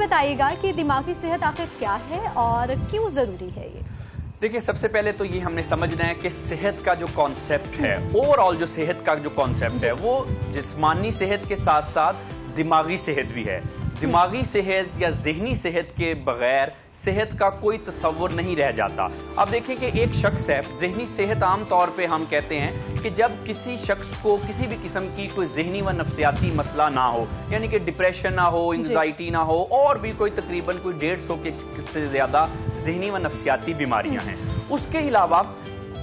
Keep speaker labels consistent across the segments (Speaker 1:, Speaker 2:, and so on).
Speaker 1: بتائیے گا کہ دماغی صحت آخر کیا ہے اور کیوں ضروری ہے یہ؟
Speaker 2: دیکھیں سب سے پہلے تو یہ ہم نے سمجھنا ہے کہ صحت کا جو کانسیپٹ ہے، اوور آل جو صحت کا جو کانسیپٹ ہے وہ جسمانی صحت کے ساتھ ساتھ دماغی صحت بھی ہے۔ دماغی صحت یا ذہنی صحت کے بغیر صحت کا کوئی تصور نہیں رہ جاتا۔ اب دیکھیں کہ ایک شخص ہے، ذہنی صحت عام طور پہ ہم کہتے ہیں کہ جب کسی شخص کو کسی بھی قسم کی کوئی ذہنی و نفسیاتی مسئلہ نہ ہو، یعنی کہ ڈپریشن نہ ہو، انگزائٹی نہ ہو، اور بھی کوئی تقریباً کوئی 150 سے زیادہ ذہنی و نفسیاتی بیماریاں ہیں۔ اس کے علاوہ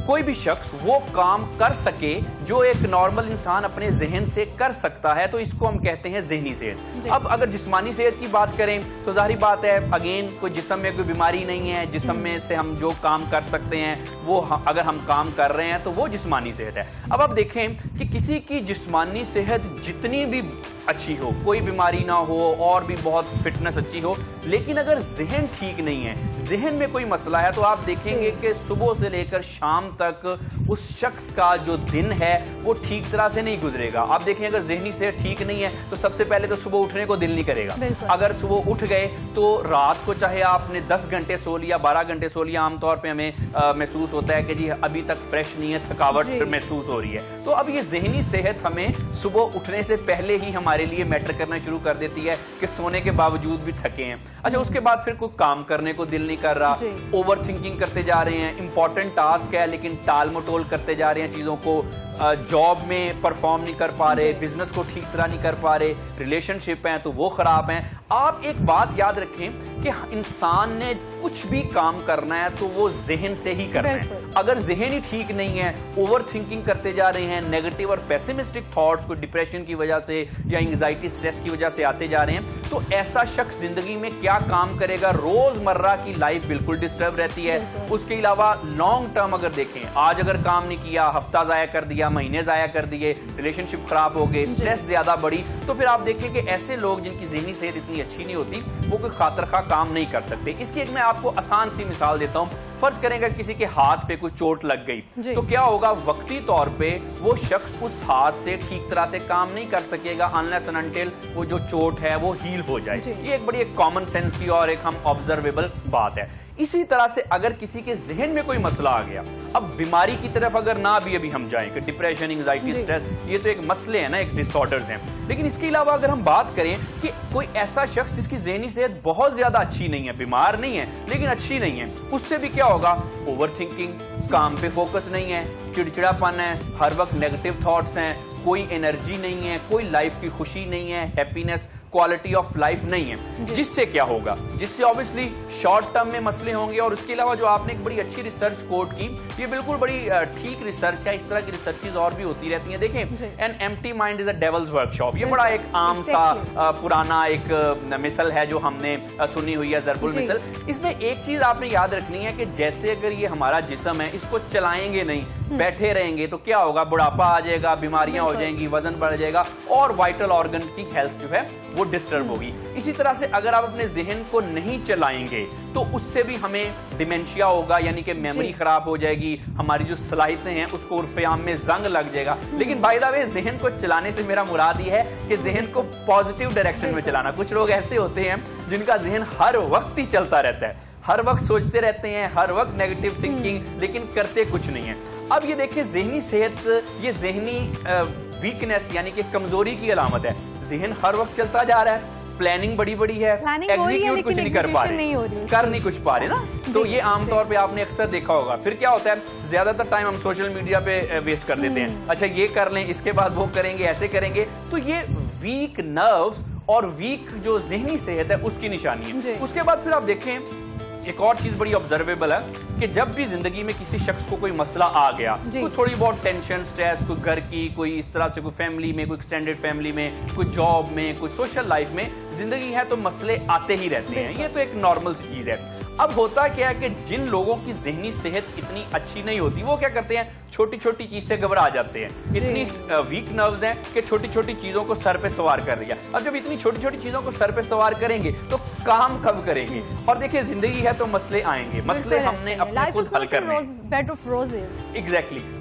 Speaker 2: کوئی بھی شخص وہ کام کر سکے جو ایک نارمل انسان اپنے ذہن سے کر سکتا ہے، تو اس کو ہم کہتے ہیں ذہنی صحت۔ اب اگر جسمانی صحت کی بات کریں تو ظاہری بات ہے، اگین کوئی جسم میں کوئی بیماری نہیں ہے، جسم میں سے ہم جو کام کر سکتے ہیں وہ اگر ہم کام کر رہے ہیں تو وہ جسمانی صحت ہے۔ اب آپ دیکھیں کہ کسی کی جسمانی صحت جتنی بھی اچھی ہو، کوئی بیماری نہ ہو اور بھی بہت فٹنس اچھی ہو، لیکن اگر ذہن ٹھیک نہیں ہے، ذہن میں کوئی مسئلہ ہے، تو آپ دیکھیں گے کہ صبح سے لے کر شام تک اس شخص کا جو دن ہے وہ ٹھیک طرح سے نہیں گزرے گا۔ آپ دیکھیں اگر ذہنی صحت ٹھیک نہیں ہے تو سب سے پہلے تو صبح اٹھنے کو دل نہیں کرے گا۔ اگر صبح اٹھ گئے تو رات کو چاہے آپ نے 10 گھنٹے سو لیا، 12 گھنٹے سو لیا، عام طور پہ ہمیں محسوس ہوتا ہے کہ جی ابھی تک فریش نہیں ہے، تھکاوٹ محسوس ہو رہی ہے۔ تو اب یہ ذہنی صحت ہمیں صبح اٹھنے سے پہلے ہی ہمارے لیے میٹر کرنا شروع کر دیتی ہے کہ سونے کے باوجود بھی تھکے ہیں۔ اچھا، اس کے بعد پھر کوئی کام کرنے کو دل نہیں کر رہا، اوور تھنکنگ کرتے جا رہے ہیں، امپورٹنٹ ٹاسک ہے لیکن ٹال مٹول کرتے جا رہے ہیں چیزوں کو، جاب میں پرفارم نہیں کر پا رہے، بزنس کو ٹھیک طرح نہیں کر پا رہے، ریلیشن شپ ہیں تو وہ خراب ہیں۔ آپ ایک بات یاد رکھیں کہ انسان نے کچھ بھی کام کرنا ہے تو وہ ذہن سے ہی کرنا ہے۔ اگر ذہن ہی ٹھیک نہیں ہے، اوور تھنکنگ کرتے جا رہے ہیں، نیگیٹو اور پیسمسٹک تھاٹس کو ڈپریشن کی وجہ سے یا انگزائٹی سٹریس کی وجہ سے آتے جا رہے ہیں، تو ایسا شخص زندگی میں کیا کام کرے گا؟ روز مرہ کی لائف بالکل ڈسٹرب رہتی ہے۔ اس کے علاوہ لانگ ٹرم اگر دیکھیں، آج اگر کام نہیں کیا، ہفتہ ضائع کر دیا، مہینے ضائع کر دیے، ریلیشن شپ خراب ہو گئے، سٹریس زیادہ بڑھی، تو پھر آپ دیکھیں کہ ایسے لوگ جن کی ذہنی صحت اتنی اچھی نہیں ہوتی وہ کوئی خاطر خواہ کام نہیں کر سکتے۔ اس کی ایک میں آپ کو آسان سی مثال دیتا ہوں۔ فرض کریں گا کسی کے ہاتھ پہ کوئی چوٹ لگ گئی تو کیا ہوگا؟ وقتی طور پہ وہ شخص اس ہاتھ سے ٹھیک طرح سے کام نہیں کر سکے گا unless and until وہ جو چوٹ ہے وہ ہیل ہو جائے۔ یہ ایک بڑی کامن سینس کی اور ایک ہم آبزرویبل بات ہے۔ اسی طرح سے اگر کسی کے ذہن میں کوئی مسئلہ آ گیا، اب بیماری کی طرف اگر نہ بھی ابھی ہم جائیں کہ ڈپریشن، انگزائٹی، سٹریس، یہ تو ایک مسئلے ہیں نا، ایک ڈس آرڈرز ہیں، لیکن اس کے علاوہ اگر ہم بات کریں کہ کوئی ایسا شخص جس کی ذہنی صحت بہت زیادہ اچھی نہیں ہے، بیمار نہیں ہے لیکن اچھی نہیں ہے، اس سے بھی کیا ہوگا؟ اوور تھنکنگ، کام پہ فوکس نہیں ہے، چڑچڑا پن ہے، ہر وقت نیگیٹو تھاٹس ہیں، کوئی انرجی نہیں ہے، کوئی لائف کی خوشی نہیں ہے، ہیپینس، کوالٹی آف لائف نہیں ہے۔ جس سے کیا ہوگا؟ جس سے obviously شارٹ ٹرم میں مسئلے ہوں گے۔ اور اس کے علاوہ جو آپ نے ایک بڑی اچھی ریسرچ کوٹ کی، یہ بالکل بڑی ٹھیک ریسرچ ہے، اس طرح کی ریسرچز اور بھی ہوتی رہتی ہیں۔ دیکھیں an empty mind is a devil's workshop، یہ بڑا ایک عام سا پرانا ایک مثل ہے جو ہم نے سنی ہوئی ہے، ضرب المثل۔ اس میں ایک چیز آپ نے یاد رکھنی ہے کہ جیسے اگر یہ ہمارا جسم ہے، اس کو چلائیں گے نہیں، بیٹھے رہیں گے تو کیا ہوگا؟ بڑھاپا آ جائے گا، بیماریاں ہو جائیں گی، وزن بڑھ جائے گا اور وائٹل آرگن کی ہیلتھ جو ہے وہ ڈسٹرب ہوگی۔ اسی طرح سے اگر آپ اپنے ذہن کو نہیں چلائیں گے تو اس سے بھی ہمیں ڈیمنشیا ہوگا، یعنی کہ میموری خراب ہو جائے گی، ہماری جو صلاحیتیں ہیں اس کو عرف عام میں زنگ لگ جائے گا۔ لیکن بائی دا وے ذہن کو چلانے سے میرا مراد یہ ہے کہ ذہن کو پازیٹیو ڈائریکشن میں چلانا۔ کچھ لوگ ایسے ہوتے ہیں جن کا ذہن ہر وقت ہی چلتا رہتا ہے، ہر وقت سوچتے رہتے ہیں، ہر وقت نیگیٹو تھنکنگ، لیکن کرتے کچھ نہیں ہے۔ اب یہ دیکھیں ذہنی صحت یہ ذہنی ویکنیس یعنی کہ کمزوری کی علامت ہے۔ ذہن ہر وقت چلتا جا رہا ہے، پلاننگ بڑی بڑی ہے، ایگزیکیوٹ کچھ نہیں کر پا رہے، کر نہیں کچھ پا رہے نا۔ تو یہ عام طور پہ آپ نے اکثر دیکھا ہوگا۔ پھر کیا ہوتا ہے؟ زیادہ تر ٹائم ہم سوشل میڈیا پہ ویسٹ کر دیتے ہیں، اچھا یہ کر لیں، اس کے بعد وہ کریں گے، ایسے کریں گے۔ تو یہ ویک نروز اور ویک جو ذہنی صحت ہے اس کی نشانی ہے۔ اس کے بعد پھر آپ دیکھیں ایک اور چیز بڑی آبزرویبل ہے کہ جب بھی زندگی میں کسی شخص کو کوئی مسئلہ آ گیا، کوئی تھوڑی بہت ٹینشن، سٹریس، کوئی گھر کی، کوئی اس طرح سے کوئی فیملی میں، کوئی ایکسٹینڈڈ فیملی میں، کوئی جاب میں، کوئی سوشل لائف میں، زندگی ہے تو مسئلے آتے ہی رہتے ہیں، یہ تو ایک نارمل سی چیز ہے۔ اب ہوتا کیا ہے کہ جن لوگوں کی ذہنی صحت اتنی اچھی نہیں ہوتی وہ کیا کرتے ہیں؟ چھوٹی چھوٹی چیز سے گھبرا جاتے ہیں، اتنی ویک نروز ہیں کہ چھوٹی چھوٹی چیزوں کو سر پہ سوار کر دیا۔ اب جب اتنی چھوٹی چھوٹی چیزوں کو سر پہ سوار کریں گے تو کام کب کریں گے؟ اور دیکھیں زندگی ہے تو مسئلے آئیں گے، مسئلے ہم نے اپنے خود حل کرنے ہیں۔ ایگزیکٹلی۔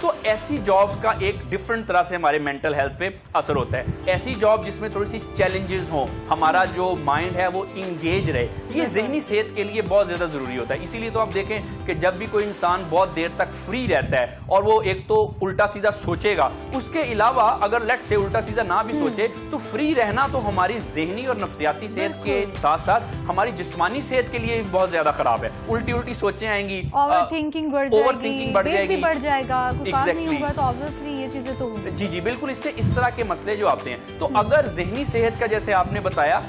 Speaker 2: تو ایسی جابس کا ایک ڈفرنٹ طرح سے ہمارے مینٹل ہیلتھ پہ اثر ہوتا ہے. ایسی جاب جس میں تھوڑی سی چیلنجز ہوں, ہمارا جو مائنڈ ہے وہ انگیج رہے, یہ ذہنی صحت کے لیے بہت زیادہ ضروری ہوتا ہے. اسی لیے تو آپ دیکھیں کہ جب بھی کوئی انسان بہت دیر تک فری رہتا ہے اور وہ ایک تو الٹا سیدھا سوچے گا, اس کے علاوہ اگر لیٹ سے الٹا سیدھا نہ بھی سوچے تو فری رہنا تو ہماری ذہنی اور نفسیاتی صحت کے ساتھ ساتھ ہماری جسمانی صحت کے لیے بھی بہت زیادہ خراب ہے. الٹی الٹی سوچیں آئیں گی,
Speaker 1: اوور تھنکنگ بڑھ جائے گا, کام نہیں ہوگا تو obviously یہ چیزیں تو ہوں.
Speaker 2: جی بالکل, اس سے اس طرح کے مسئلے جو آتے ہیں. تو اگر ذہنی صحت کا جیسے آپ نے بتایا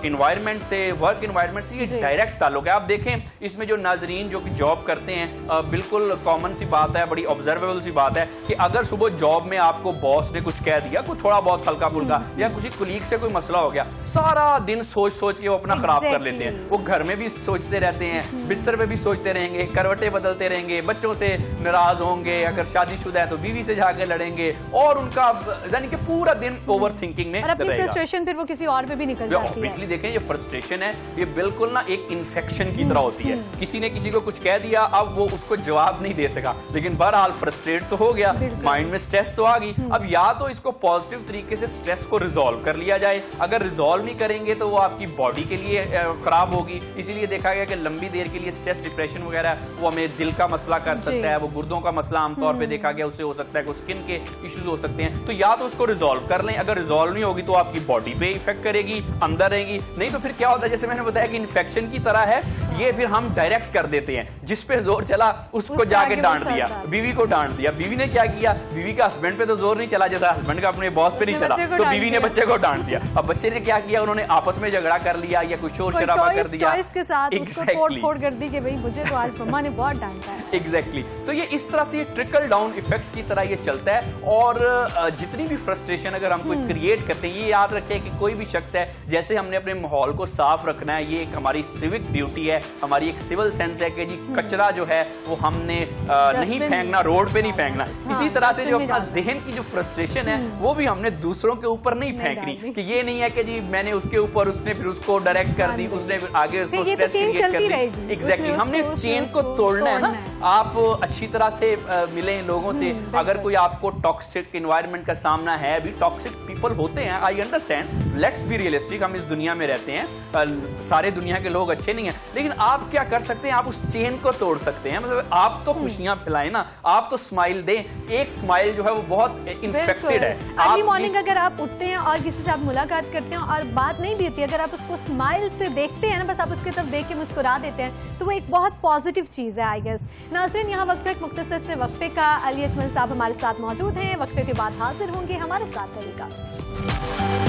Speaker 2: انوائرمنٹ سے, ورک انوائرمنٹ سے یہ ڈائریکٹ تعلق ہے. آپ دیکھیں اس میں جو ناظرین جو کہ جاب کرتے ہیں, بالکل کامن سی بات ہے, بڑی آبزرویبل سی بات ہے کہ اگر صبح جاب میں آپ کو باس نے کچھ کہہ دیا, کوئی تھوڑا بہت ہلکا پھلکا, یا کسی کولیگ سے کوئی مسئلہ ہو گیا, سارا دن سوچ کے وہ اپنا خراب کر لیتے ہیں. وہ گھر میں بھی سوچتے رہتے ہیں, بستر پہ بھی سوچتے رہیں گے, کروٹیں بدلتے رہیں گے, بچوں سے ناراض ہوں گے, اگر شادی شدہ ہے تو بیوی سے جا کے لڑیں گے, اور ان کا یعنی کہ پورا دن اوور تھنکنگ میں
Speaker 1: رہے گا. فرسٹریشن پھر وہ کسی اور پہ بھی نکل جاتی ہے.
Speaker 2: obviously دیکھیں یہ فرسٹریشن ہے, یہ بالکل نا ایک انفیکشن کی طرح ہوتی ہے. کسی نے کسی کو کچھ کہہ دیا, اب وہ اس کو جواب نہیں دے سکا, لیکن بہرحال فرسٹریٹ تو ہو گیا, مائنڈ میں سٹریس تو آ گئی. اب یا تو اس کو پازیٹیو طریقے سے سٹریس کو ریزالو کر لیا جائے, اگر ریزالو نہیں کریں گے تو وہ آپ کی باڈی کے لیے خراب ہوگی. اسی لیے دیکھا گیا کہ لمبی دیر کے لیے سٹریس, ڈپریشن وغیرہ وہ ہمیں دل کا مسئلہ کر سکتا ہے, وہ گردوں کا مسئلہ عام طور پہ دیکھا گیا, اس سے ہو سکتا ہے کہ اسکن کے ایشوز ہو سکتے ہیں. تو یا تو اس کو ریزالو کر لیں, اگر ریزالو نہیں ہوگی تو آپ کی باڈی پہ افیکٹ کرے گی, اندر رہے گی. نہیں تو پھر کیا ہوتا ہے, جیسے میں نے بتایا کہ انفیکشن کی طرح ہے یہ, پھر ہم ڈائریکٹ کر دیتے ہیں. جس پہ زور چلا اس کو جا کے ڈانٹ دیا, بیوی کو ڈانٹ دیا. بیوی نے کیا کیا, بیوی کا ہسبینڈ پہ تو زور نہیں چلا جیسا ہسبینڈ کا اپنے باس پہ نہیں چلا, تو بیوی نے بچے کو ڈانٹ دیا. اب بچے نے کیا کیا, انہوں نے آپس میں جھگڑا کر لیا یا کچھ شور شرابہ کر دیا, ایگزیکٹلی. تو یہ اس طرح سے ٹرکل ڈاؤن ایفیکٹس کی طرح یہ چلتا ہے. اور جتنی بھی فرسٹریشن اگر ہم کوئی کریٹ کرتے ہیں, یہ یاد رکھیں کہ کوئی بھی شخص ہے, جیسے ہم نے اپنے ماحول کو صاف رکھنا ہے, یہ ایک ہماری سیوک ڈیوٹی ہے, ہماری ایک سول سینس ہے کہ جی کچرا جو ہے وہ ہم نے نہیں پھینکنا, روڈ پہ نہیں پھینکنا. اسی طرح سے جو اپنا ذہن کی جو فرسٹریشن ہے وہ بھی ہم نے دوسروں کے اوپر نہیں پھینکنی, کہ یہ نہیں ہے کہ جی میں نے اس کے اوپر, اس نے پھر اس کو ڈائریکٹ کر دی, اس نے پھر آگے اس کو سٹریس کریٹ کر دی. ایگزیکٹلی, ہم نے اس چین کو توڑنا ہے نا. آپ اچھی طرح سے ملیں لوگوں سے. اگر کوئی آپ کو ٹاکسک انوائرمنٹ کا سامنا ہے, بھی ٹاکسک پیپل ہوتے ہیں, I understand, let's be realistic, ہم اس دنیا میں رہتے ہیں, سارے دنیا کے لوگ اچھے نہیں ہیں, لیکن آپ کیا کر سکتے ہیں, آپ اس چین کو توڑ سکتے ہیں. مطلب آپ تو خوشیاں پھیلائیں نا, آپ تو اسمائل دیں. ایک اسمائل جو ہے وہ بہت انفیکٹڈ ہے.
Speaker 1: ارلی مارننگ اگر آپ اٹھتے ہیں اور کسی سے آپ ملاقات کرتے ہیں اور بات نہیں بھی ہوتی, اگر آپ اس کو اسمائل سے دیکھتے ہیں نا, بس آپ اس کی طرف دیکھ کے مسکرا دیتے ہیں, تو وہ ایک بہت پازیٹیو چیز ہے آئی گیس. ناظرین, یہاں وقت ایک مختصر سے وقفے کا. علی اجمل صاحب ہمارے ساتھ موجود ہیں, وقفے کے بعد حاضر ہوں گے, ہمارے ساتھ رہیے گا.